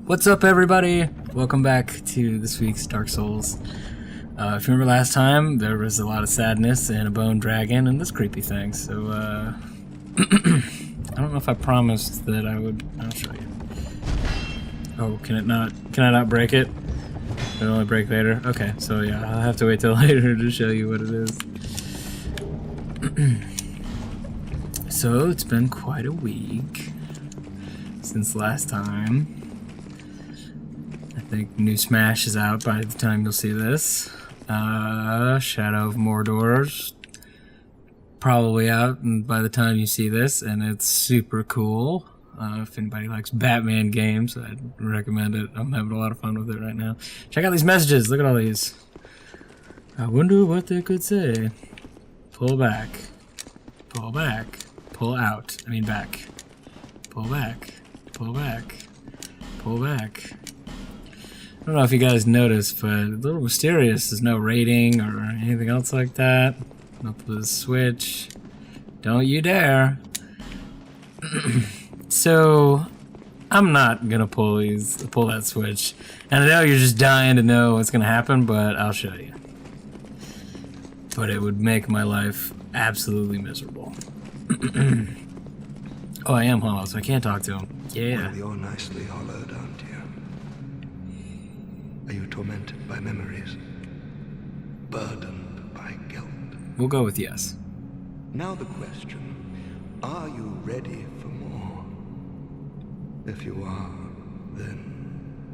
What's up, everybody? Welcome back to this week's Dark Souls. If you remember last time, there was a lot of sadness and a bone dragon and this creepy thing, so I don't know if I promised that I would. I'll show you. Oh, can I not break it? It'll only break later? Okay, so yeah, I'll have to wait till later to show you what it is. So, it's been quite a week since last time. I think new Smash is out by the time you'll see this. Shadow of Mordor's probably out by the time you see this, and it's super cool. If anybody likes Batman games, I'd recommend it. I'm having a lot of fun with it right now. Check out these messages. Look at all these. I wonder what they could say. Pull back. Pull back. Pull out. I mean back. Pull back. Pull back. Pull back. I don't know if you guys noticed, but a little mysterious. There's no rating or anything else like that. Up with the switch. Don't you dare. So, I'm not gonna pull that switch. And I know you're just dying to know what's gonna happen, but I'll show you. But it would make my life absolutely miserable. Oh, I am hollow, so I can't talk to him. Yeah. Well, you're nicely hollowed, aren't you? Are you tormented by memories? Burdened by guilt? We'll go with yes. Now the question, are you ready for more? If you are, then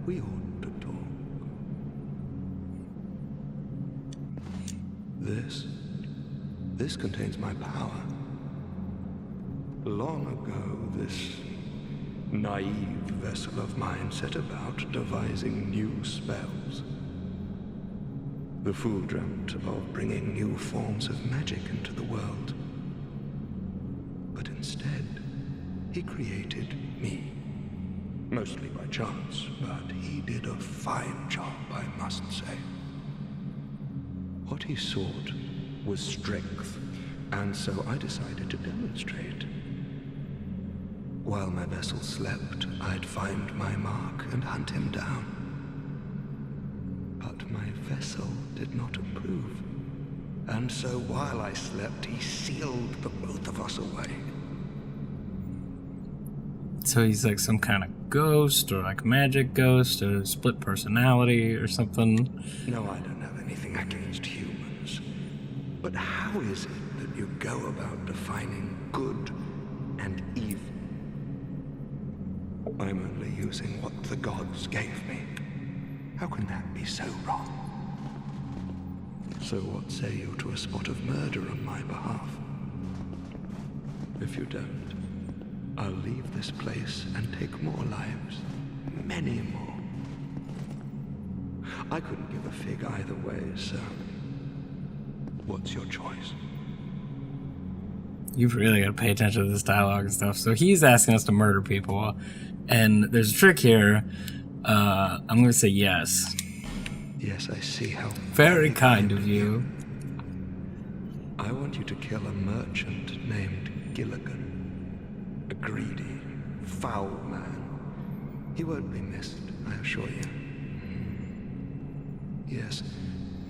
we ought to talk. This contains my power. Long ago, this naive vessel of mine set about devising new spells. The fool dreamt of bringing new forms of magic into the world. But instead, he created me. Mostly by chance, but he did a fine job, I must say. What he sought was strength, and so I decided to demonstrate. While my vessel slept, I'd find my mark and hunt him down. But my vessel did not approve. And so while I slept, he sealed the both of us away. So he's like some kind of ghost, or like magic ghost, or split personality, or something? No, I don't have anything against humans. But how is it that you go about defining good and evil? I'm only using what the gods gave me. How can that be so wrong? So what say you to a spot of murder on my behalf? If you don't, I'll leave this place and take more lives. Many more. I couldn't give a fig either way, so what's your choice? You've really got to pay attention to this dialogue and stuff. So he's asking us to murder people. And there's a trick here. I'm going to say yes. Yes, I see how very kind of you. I want you to kill a merchant named Gilligan. A greedy, foul man. He won't be missed, I assure you. Yes,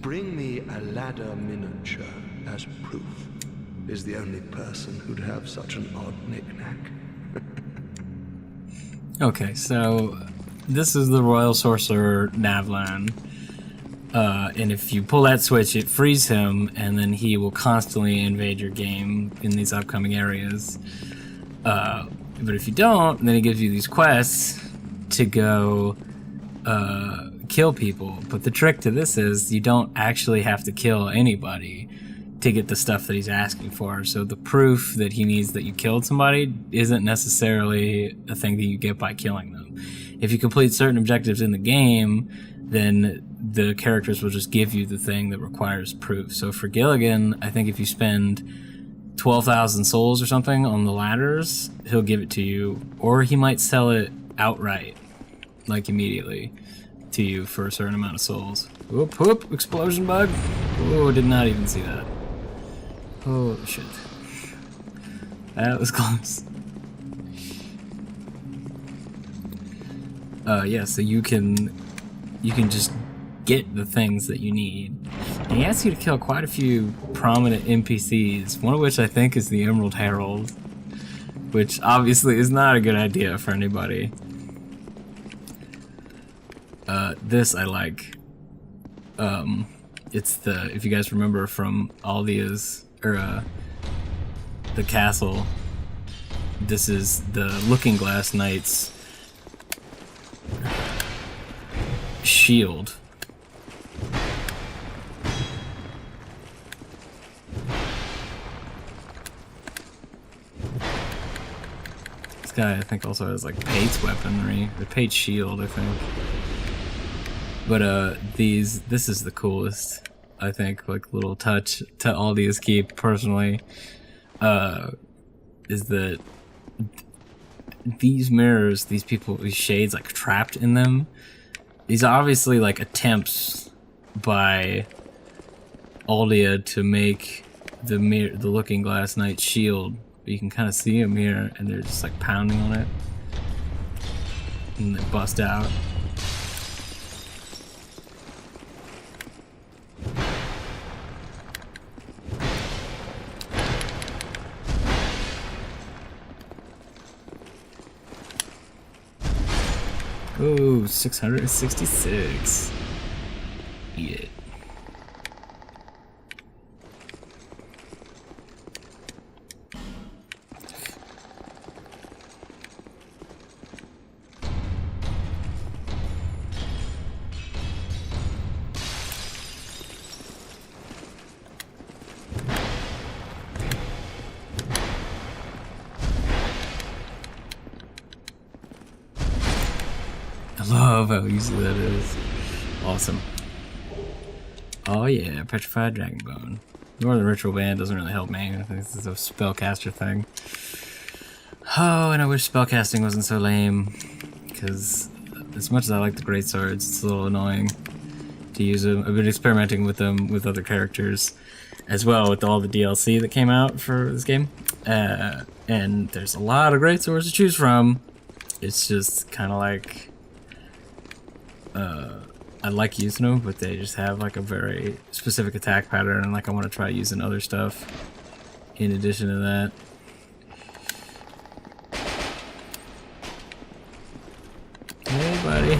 bring me a ladder miniature as proof. Is the only person who'd have such an odd knick-knack. Okay, so this is the Royal Sorcerer Navlan. And if you pull that switch, it frees him, and then he will constantly invade your game in these upcoming areas. But if you don't, then he gives you these quests to go kill people. But the trick to this is you don't actually have to kill anybody to get the stuff that he's asking for. So the proof that he needs that you killed somebody isn't necessarily a thing that you get by killing them. If you complete certain objectives in the game, then the characters will just give you the thing that requires proof. So for Gilligan, I think if you spend 12,000 souls or something on the ladders, he'll give it to you, or he might sell it outright, like immediately, to you for a certain amount of souls. Whoop, whoop, explosion bug. Oh, did not even see that. Oh, shit. That was close. Yeah, so you can just get the things that you need. And he asks you to kill quite a few prominent NPCs, one of which I think is the Emerald Herald, which obviously is not a good idea for anybody. This I like. It's the, if you guys remember from Aldia's, or the castle, this is the Looking Glass Knight's shield. This guy I think also has like Pate's weaponry, or Pate's shield I think. But this is the coolest, I think, like little touch to Aldia's keep personally, is that these mirrors, these shades like trapped in them, these are obviously like attempts by Aldia to make the Looking Glass Knight shield, but you can kind of see them here and they're just like pounding on it and they bust out. Ooh, 666. Eat it. I love how easy that is. Awesome. Oh yeah, Petrified Dragon Bone. Northern Ritual Band doesn't really help me. I think this is a spellcaster thing. Oh, and I wish spellcasting wasn't so lame, because as much as I like the greatswords, it's a little annoying to use them. I've been experimenting with them with other characters as well, with all the DLC that came out for this game. And there's a lot of greatswords to choose from. It's just kind of like, I like using them, but they just have like a very specific attack pattern, and like I want to try using other stuff in addition to that. Hey, buddy.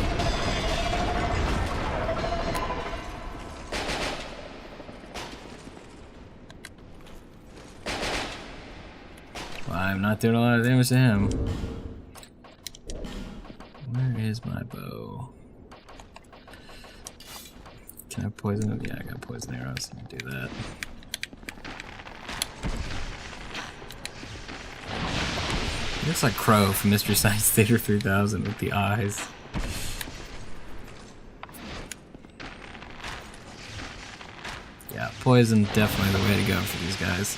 Well, I'm not doing a lot of damage to him. Where is my bow? Can I poison it? Yeah, I got poison arrows. Let me do that. It looks like Crow from Mystery Science Theater 3000 with the eyes. Yeah, poison definitely the way to go for these guys.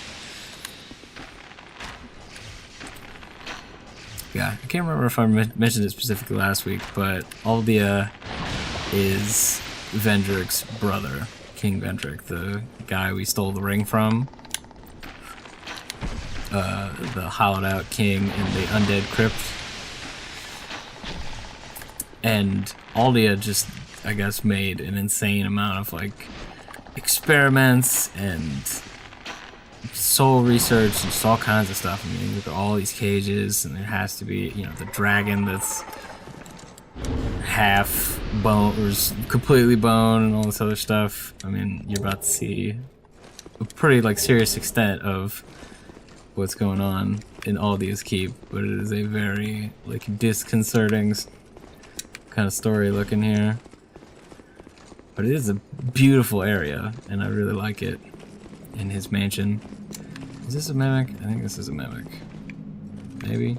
Yeah, I can't remember if I mentioned it specifically last week, but Aldia is Vendrick's brother, King Vendrick, the guy we stole the ring from. The hollowed out king in the undead crypt. And Aldia just, I guess, made an insane amount of like experiments and soul research and just all kinds of stuff. I mean, look at all these cages, and there has to be, you know, the dragon that's half bone or completely bone and all this other stuff. I mean, you're about to see a pretty like serious extent of what's going on in Aldia's Keep, but it is a very like disconcerting kind of story looking here. But it is a beautiful area, and I really like it in his mansion. Is this a mimic? I think this is a mimic. Maybe?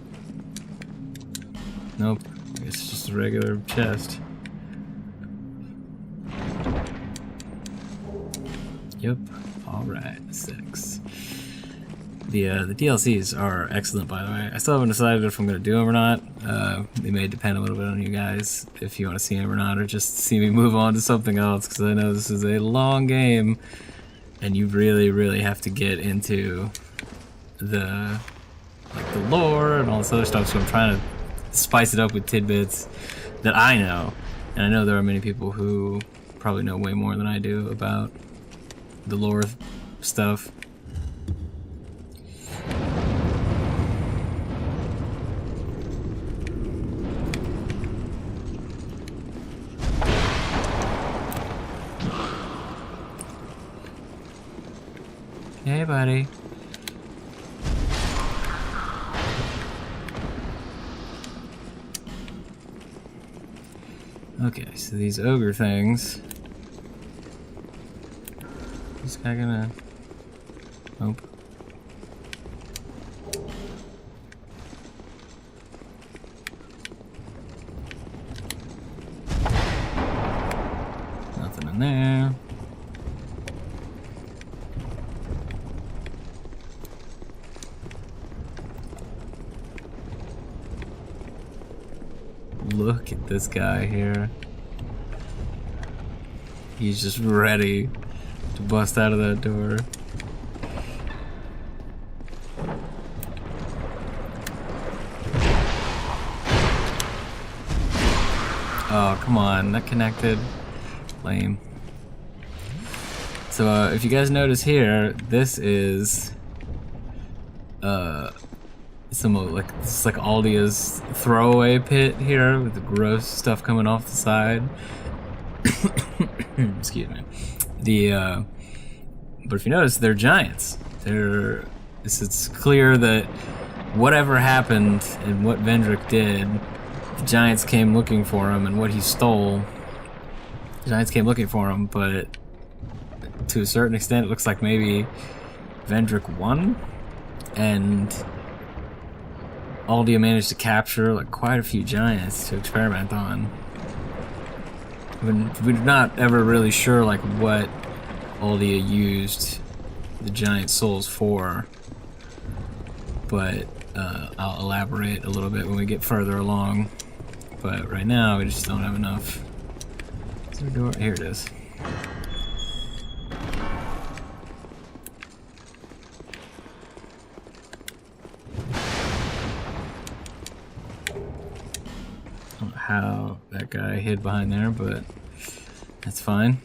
Nope. It's just a regular chest. Yep. Alright, 6. The DLCs are excellent, by the way. I still haven't decided if I'm going to do them or not. They may depend a little bit on you guys, if you want to see them or not, or just see me move on to something else, because I know this is a long game, and you really, really have to get into the the lore and all this other stuff, so I'm trying to spice it up with tidbits that I know. And I know there are many people who probably know way more than I do about the lore stuff. Hey, buddy. Okay, so these ogre things. This guy gonna... Nope. Nothing in there. Look at this guy here. He's just ready to bust out of that door. Oh, come on, not connected. Lame. So, if you guys notice here, this is this is like Aldia's throwaway pit here with the gross stuff coming off the side. Excuse me. But if you notice, they're giants. It's clear that whatever happened and what Vendrick did, the giants came looking for him, and what he stole, the giants came looking for him. But to a certain extent, it looks like maybe Vendrick won, and Aldia managed to capture like quite a few giants to experiment on. We're not ever really sure like what Aldia used the giant souls for, but I'll elaborate a little bit when we get further along. But right now we just don't have enough. Is there a door? Here it is. How that guy hid behind there, but that's fine.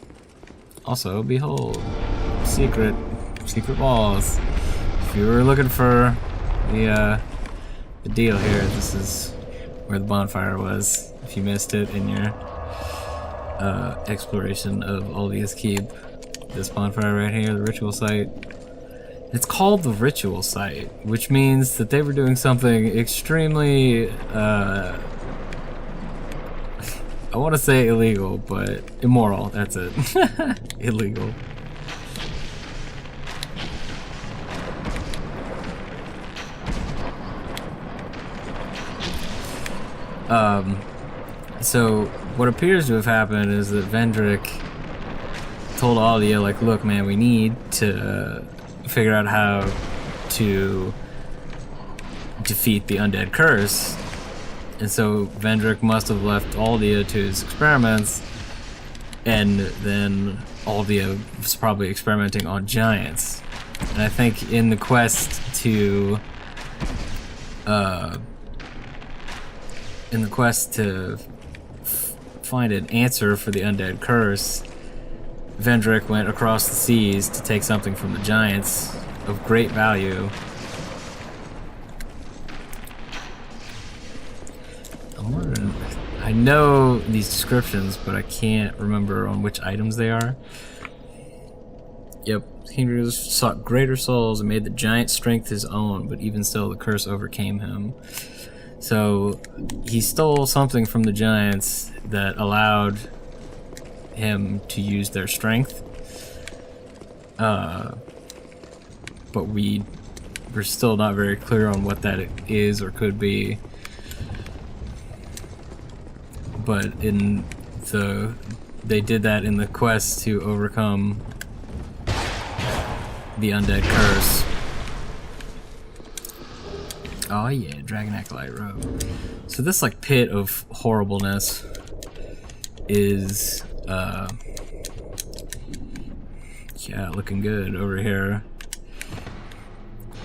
Also, behold, secret walls. If you were looking for the deal here, this is where the bonfire was. If you missed it in your exploration of Aldia's Keep, this bonfire right here, the ritual site. It's called the ritual site, which means that they were doing something extremely I want to say illegal, but immoral, that's it. Illegal. So what appears to have happened is that Vendrick told Aldia, like, look man, we need to figure out how to defeat the undead curse. And so Vendrick must have left Aldia to his experiments, and then Aldia was probably experimenting on giants. And I think in the quest to find an answer for the undead curse, Vendrick went across the seas to take something from the giants of great value. I know these descriptions, but I can't remember on which items they are. Yep, King Drews sought greater souls and made the giant strength his own, but even still the curse overcame him. So he stole something from the giants that allowed him to use their strength. But we're still not very clear on what that is or could be. But they did that in the quest to overcome the undead curse. Oh yeah, Dragon Acolyte Robe. So this like pit of horribleness is yeah, looking good over here.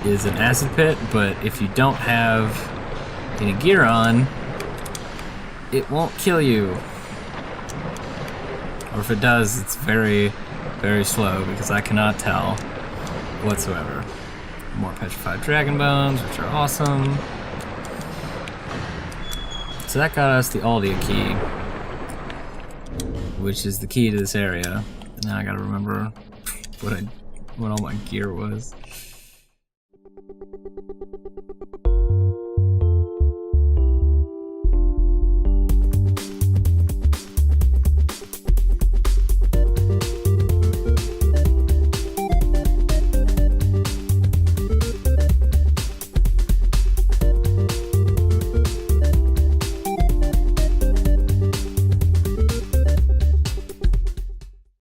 is an acid pit, but if you don't have any gear on, it won't kill you. Or if it does, it's very, very slow because I cannot tell whatsoever. More petrified dragon bones, which are awesome. So that got us the Aldia key, which is the key to this area. Now I gotta remember what all my gear was.